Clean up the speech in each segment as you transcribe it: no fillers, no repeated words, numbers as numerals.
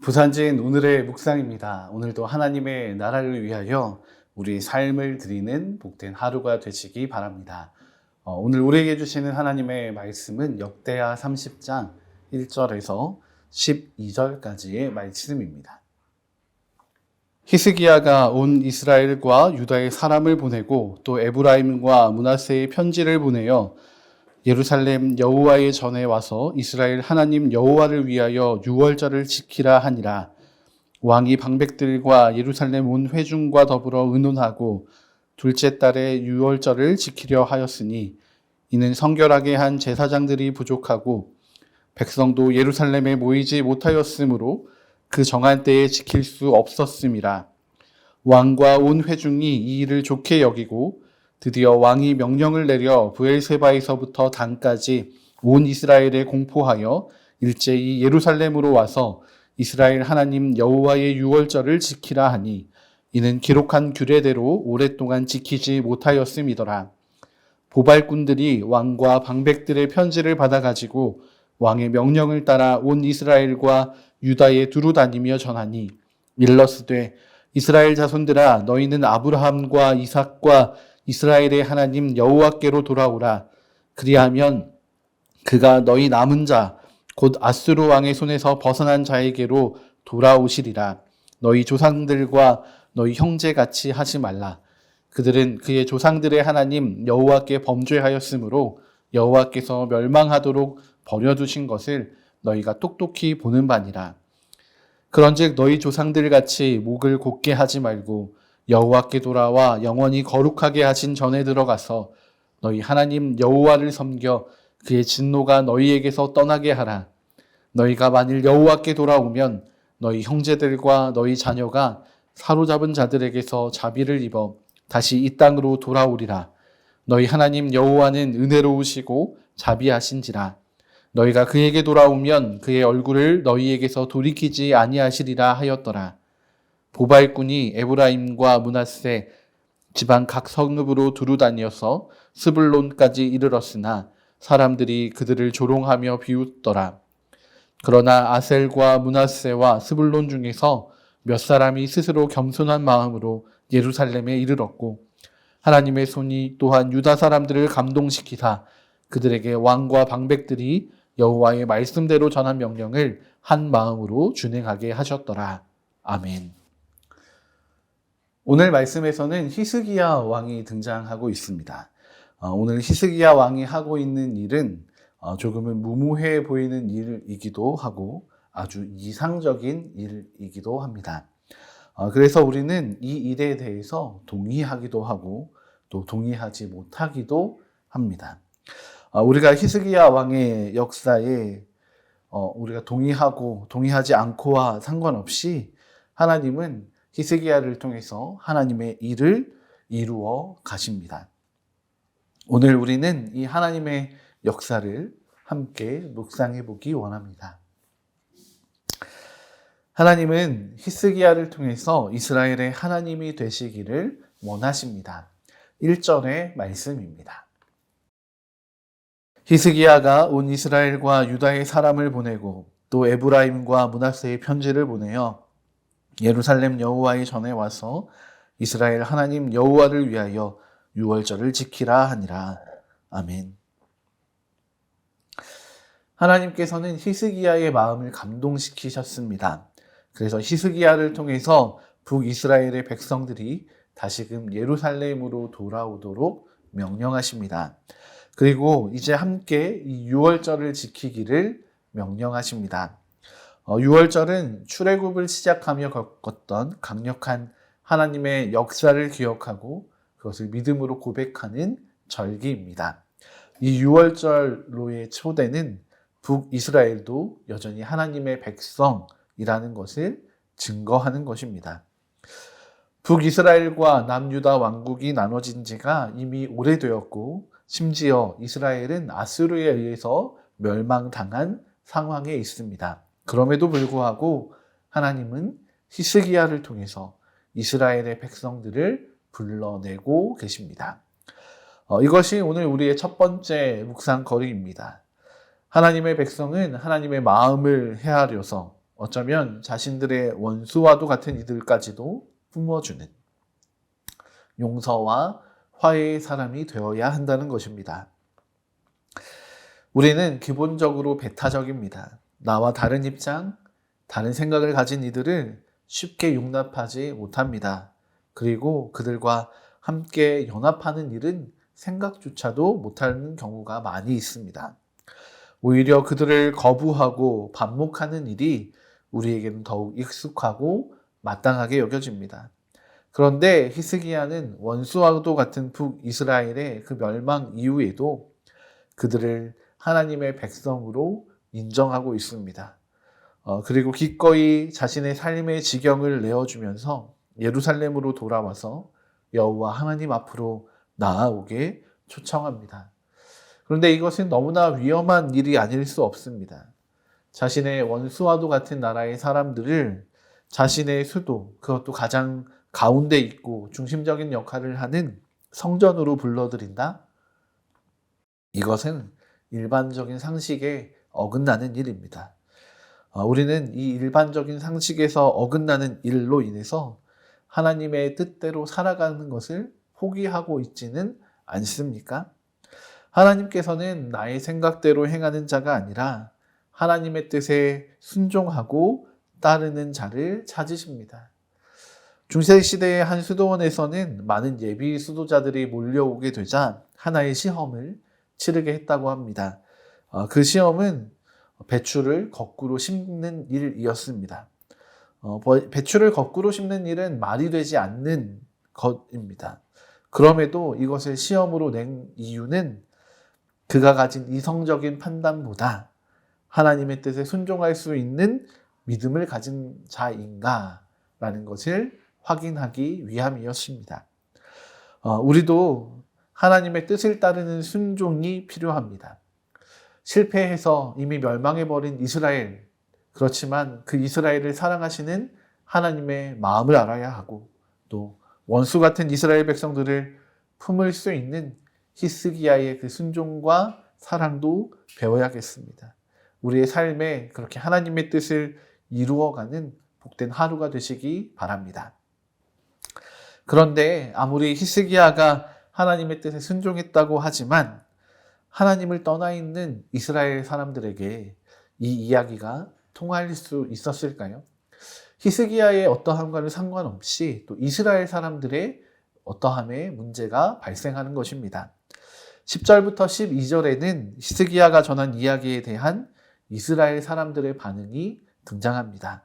부산진 오늘의 묵상입니다. 오늘도 하나님의 나라를 위하여 우리 삶을 드리는 복된 하루가 되시기 바랍니다. 오늘 우리에게 주시는 하나님의 말씀은 역대하 30장 1절에서 12절까지의 말씀입니다. 히스기야가 온 이스라엘과 유다의 사람을 보내고 또 에브라임과 므낫세의 편지를 보내어 예루살렘 여호와의 전에 와서 이스라엘 하나님 여호와를 위하여 유월절을 지키라 하니라. 왕이 방백들과 예루살렘 온 회중과 더불어 의논하고 둘째 달에 유월절을 지키려 하였으니 이는 성결하게 한 제사장들이 부족하고 백성도 예루살렘에 모이지 못하였으므로 그 정한 때에 지킬 수 없었음이라. 왕과 온 회중이 이 일을 좋게 여기고 드디어 왕이 명령을 내려 브엘세바에서부터 단까지 온 이스라엘에 공포하여 일제히 예루살렘으로 와서 이스라엘 하나님 여호와의 유월절을 지키라 하니 이는 기록한 규례대로 오랫동안 지키지 못하였음이더라. 보발꾼들이 왕과 방백들의 편지를 받아가지고 왕의 명령을 따라 온 이스라엘과 유다에 두루 다니며 전하니 일러스되 이스라엘 자손들아 너희는 아브라함과 이삭과 이스라엘의 하나님 여호와께로 돌아오라. 그리하면 그가 너희 남은 자 곧 아수르 왕의 손에서 벗어난 자에게로 돌아오시리라. 너희 조상들과 너희 형제같이 하지 말라. 그들은 그의 조상들의 하나님 여호와께 범죄하였으므로 여호와께서 멸망하도록 버려두신 것을 너희가 똑똑히 보는 바니라. 그런즉 너희 조상들같이 목을 곧게 하지 말고 여호와께 돌아와 영원히 거룩하게 하신 전에 들어가서 너희 하나님 여호와를 섬겨 그의 진노가 너희에게서 떠나게 하라. 너희가 만일 여호와께 돌아오면 너희 형제들과 너희 자녀가 사로잡은 자들에게서 자비를 입어 다시 이 땅으로 돌아오리라. 너희 하나님 여호와는 은혜로우시고 자비하신지라. 너희가 그에게 돌아오면 그의 얼굴을 너희에게서 돌이키지 아니하시리라 하였더라. 보발꾼이 에브라임과 므낫세 지방 각 성읍으로 두루 다니어서 스불론까지 이르렀으나 사람들이 그들을 조롱하며 비웃더라. 그러나 아셀과 므낫세와 스불론 중에서 몇 사람이 스스로 겸손한 마음으로 예루살렘에 이르렀고 하나님의 손이 또한 유다 사람들을 감동시키사 그들에게 왕과 방백들이 여호와의 말씀대로 전한 명령을 한 마음으로 준행하게 하셨더라. 아멘. 오늘 말씀에서는 히스기야 왕이 등장하고 있습니다. 오늘 히스기야 왕이 하고 있는 일은 조금은 무모해 보이는 일이기도 하고 아주 이상적인 일이기도 합니다. 그래서 우리는 이 일에 대해서 동의하기도 하고 또 동의하지 못하기도 합니다. 우리가 히스기야 왕의 역사에 우리가 동의하고 동의하지 않고와 상관없이 하나님은 히스기야를 통해서 하나님의 일을 이루어 가십니다. 오늘 우리는 이 하나님의 역사를 함께 묵상해 보기 원합니다. 하나님은 히스기야를 통해서 이스라엘의 하나님이 되시기를 원하십니다. 1절의 말씀입니다. 히스기야가 온 이스라엘과 유다의 사람을 보내고 또 에브라임과 므낫세의 편지를 보내어 예루살렘 여호와의 전에 와서 이스라엘 하나님 여호와를 위하여 유월절을 지키라 하니라. 아멘. 하나님께서는 히스기야의 마음을 감동시키셨습니다. 그래서 히스기야를 통해서 북이스라엘의 백성들이 다시금 예루살렘으로 돌아오도록 명령하십니다. 그리고 이제 함께 이 유월절을 지키기를 명령하십니다. 유월절은 출애굽을 시작하며 겪었던 강력한 하나님의 역사를 기억하고 그것을 믿음으로 고백하는 절기입니다. 이 유월절로의 초대는 북이스라엘도 여전히 하나님의 백성이라는 것을 증거하는 것입니다. 북이스라엘과 남유다 왕국이 나눠진 지가 이미 오래되었고 심지어 이스라엘은 아수르에 의해서 멸망당한 상황에 있습니다. 그럼에도 불구하고 하나님은 히스기야를 통해서 이스라엘의 백성들을 불러내고 계십니다. 이것이 오늘 우리의 첫 번째 묵상거리입니다. 하나님의 백성은 하나님의 마음을 헤아려서 어쩌면 자신들의 원수와도 같은 이들까지도 품어주는 용서와 화해의 사람이 되어야 한다는 것입니다. 우리는 기본적으로 배타적입니다. 나와 다른 입장, 다른 생각을 가진 이들을 쉽게 용납하지 못합니다. 그리고 그들과 함께 연합하는 일은 생각조차도 못하는 경우가 많이 있습니다. 오히려 그들을 거부하고 반목하는 일이 우리에게는 더욱 익숙하고 마땅하게 여겨집니다. 그런데 히스기야는 원수와도 같은 북이스라엘의 그 멸망 이후에도 그들을 하나님의 백성으로 인정하고 있습니다. 그리고 기꺼이 자신의 삶의 지경을 내어주면서 예루살렘으로 돌아와서 여호와 하나님 앞으로 나아오게 초청합니다. 그런데 이것은 너무나 위험한 일이 아닐 수 없습니다. 자신의 원수와도 같은 나라의 사람들을 자신의 수도, 그것도 가장 가운데 있고 중심적인 역할을 하는 성전으로 불러들인다? 이것은 일반적인 상식에 어긋나는 일입니다. 우리는 이 일반적인 상식에서 어긋나는 일로 인해서 하나님의 뜻대로 살아가는 것을 포기하고 있지는 않습니까? 하나님께서는 나의 생각대로 행하는 자가 아니라 하나님의 뜻에 순종하고 따르는 자를 찾으십니다. 중세시대의 한 수도원에서는 많은 예비 수도자들이 몰려오게 되자 하나의 시험을 치르게 했다고 합니다. 그 시험은 배추를 거꾸로 심는 일이었습니다. 배추를 거꾸로 심는 일은 말이 되지 않는 것입니다. 그럼에도 이것을 시험으로 낸 이유는 그가 가진 이성적인 판단보다 하나님의 뜻에 순종할 수 있는 믿음을 가진 자인가라는 것을 확인하기 위함이었습니다. 우리도 하나님의 뜻을 따르는 순종이 필요합니다. 실패해서 이미 멸망해버린 이스라엘, 그렇지만 그 이스라엘을 사랑하시는 하나님의 마음을 알아야 하고 또 원수 같은 이스라엘 백성들을 품을 수 있는 히스기야의 그 순종과 사랑도 배워야겠습니다. 우리의 삶에 그렇게 하나님의 뜻을 이루어가는 복된 하루가 되시기 바랍니다. 그런데 아무리 히스기야가 하나님의 뜻에 순종했다고 하지만 하나님을 떠나 있는 이스라엘 사람들에게 이 이야기가 통할 수 있었을까요? 히스기야의 어떠함과는 상관없이 또 이스라엘 사람들의 어떠함에 문제가 발생하는 것입니다. 10절부터 12절에는 히스기야가 전한 이야기에 대한 이스라엘 사람들의 반응이 등장합니다.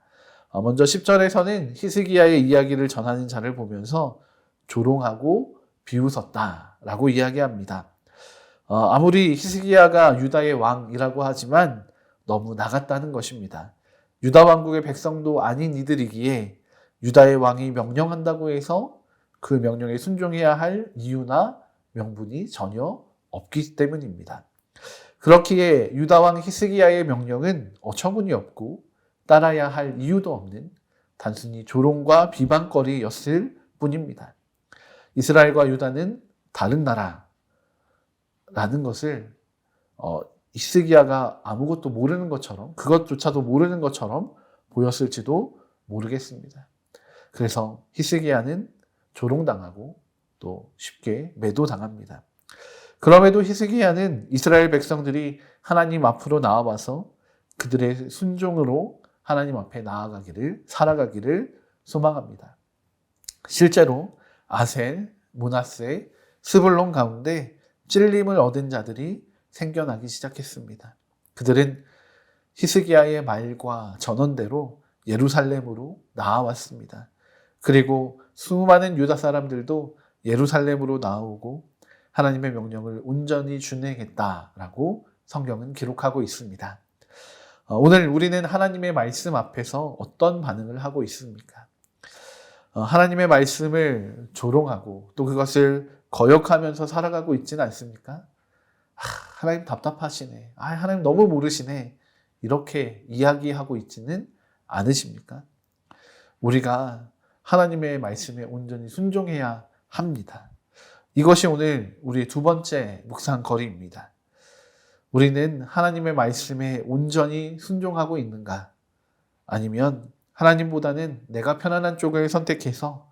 먼저 10절에서는 히스기야의 이야기를 전하는 자를 보면서 조롱하고 비웃었다라고 이야기합니다. 아무리 히스기야가 유다의 왕이라고 하지만 너무 나갔다는 것입니다. 유다 왕국의 백성도 아닌 이들이기에 유다의 왕이 명령한다고 해서 그 명령에 순종해야 할 이유나 명분이 전혀 없기 때문입니다. 그렇기에 유다 왕 히스기야의 명령은 어처구니 없고 따라야 할 이유도 없는 단순히 조롱과 비방거리였을 뿐입니다. 이스라엘과 유다는 다른 나라라는 것을 히스기야가 아무것도 모르는 것처럼, 그것조차도 모르는 것처럼 보였을지도 모르겠습니다. 그래서 히스기야는 조롱당하고 또 쉽게 매도당합니다. 그럼에도 히스기야는 이스라엘 백성들이 하나님 앞으로 나와와서 그들의 순종으로 하나님 앞에 나아가기를, 살아가기를 소망합니다. 실제로 아셀, 므낫세, 스불론 가운데 찔림을 얻은 자들이 생겨나기 시작했습니다. 그들은 히스기야의 말과 전언대로 예루살렘으로 나아왔습니다. 그리고 수많은 유다 사람들도 예루살렘으로 나오고 하나님의 명령을 온전히 준행했다라고 성경은 기록하고 있습니다. 오늘 우리는 하나님의 말씀 앞에서 어떤 반응을 하고 있습니까? 하나님의 말씀을 조롱하고 또 그것을 거역하면서 살아가고 있지는 않습니까? 하나님 답답하시네. 하나님 너무 모르시네. 이렇게 이야기하고 있지는 않으십니까? 우리가 하나님의 말씀에 온전히 순종해야 합니다. 이것이 오늘 우리의 두 번째 묵상거리입니다. 우리는 하나님의 말씀에 온전히 순종하고 있는가? 아니면 하나님보다는 내가 편안한 쪽을 선택해서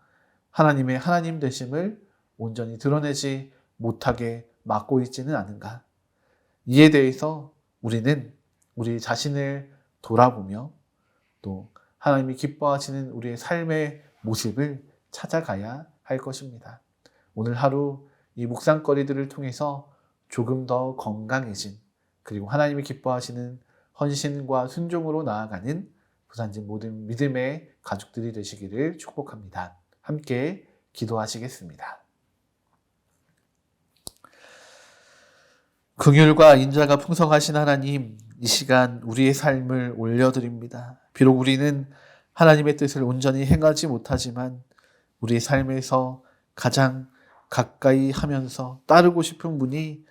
하나님의 하나님 되심을 온전히 드러내지 못하게 막고 있지는 않은가? 이에 대해서 우리는 우리 자신을 돌아보며 또 하나님이 기뻐하시는 우리의 삶의 모습을 찾아가야 할 것입니다. 오늘 하루 이 묵상거리들을 통해서 조금 더 건강해진, 그리고 하나님이 기뻐하시는 헌신과 순종으로 나아가는 부산진 모든 믿음의 가족들이 되시기를 축복합니다. 함께 기도하시겠습니다. 긍휼과 인자가 풍성하신 하나님, 이 시간 우리의 삶을 올려드립니다. 비록 우리는 하나님의 뜻을 온전히 행하지 못하지만 우리의 삶에서 가장 가까이 하면서 따르고 싶은 분이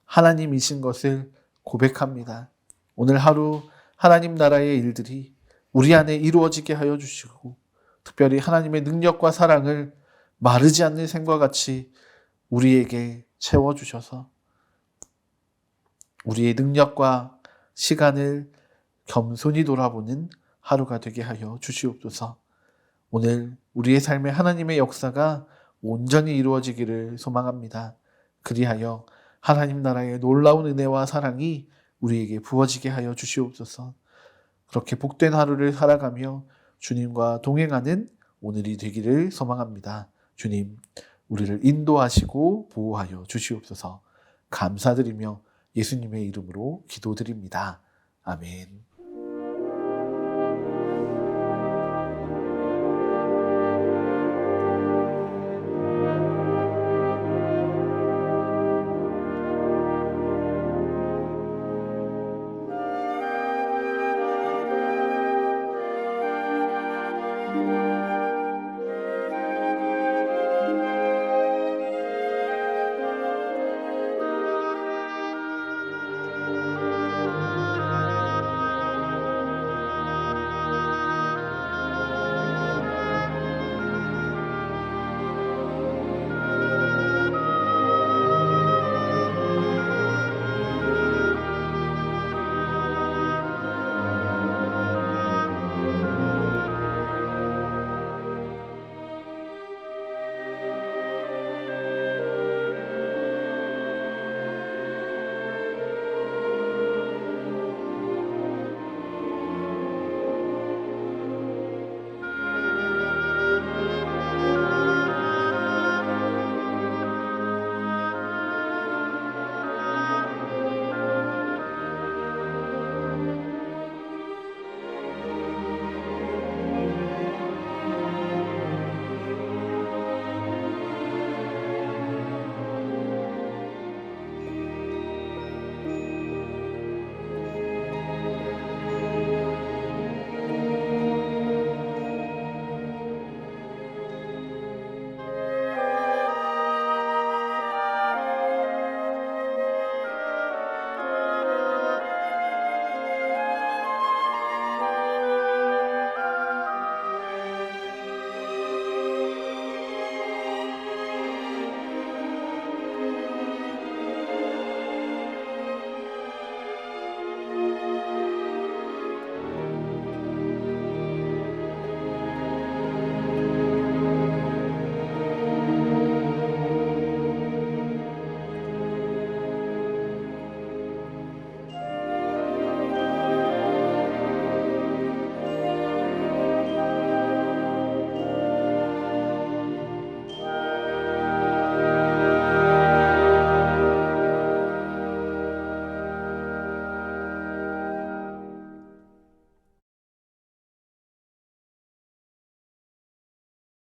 하나님이신 것을 고백합니다. 오늘 하루 하나님 나라의 일들이 우리 안에 이루어지게 하여 주시고, 특별히 하나님의 능력과 사랑을 마르지 않는 샘과 같이 우리에게 채워주셔서 우리의 능력과 시간을 겸손히 돌아보는 하루가 되게 하여 주시옵소서. 오늘 우리의 삶에 하나님의 역사가 온전히 이루어지기를 소망합니다. 그리하여 하나님 나라의 놀라운 은혜와 사랑이 우리에게 부어지게 하여 주시옵소서. 그렇게 복된 하루를 살아가며 주님과 동행하는 오늘이 되기를 소망합니다. 주님, 우리를 인도하시고 보호하여 주시옵소서. 감사드리며 예수님의 이름으로 기도드립니다. 아멘.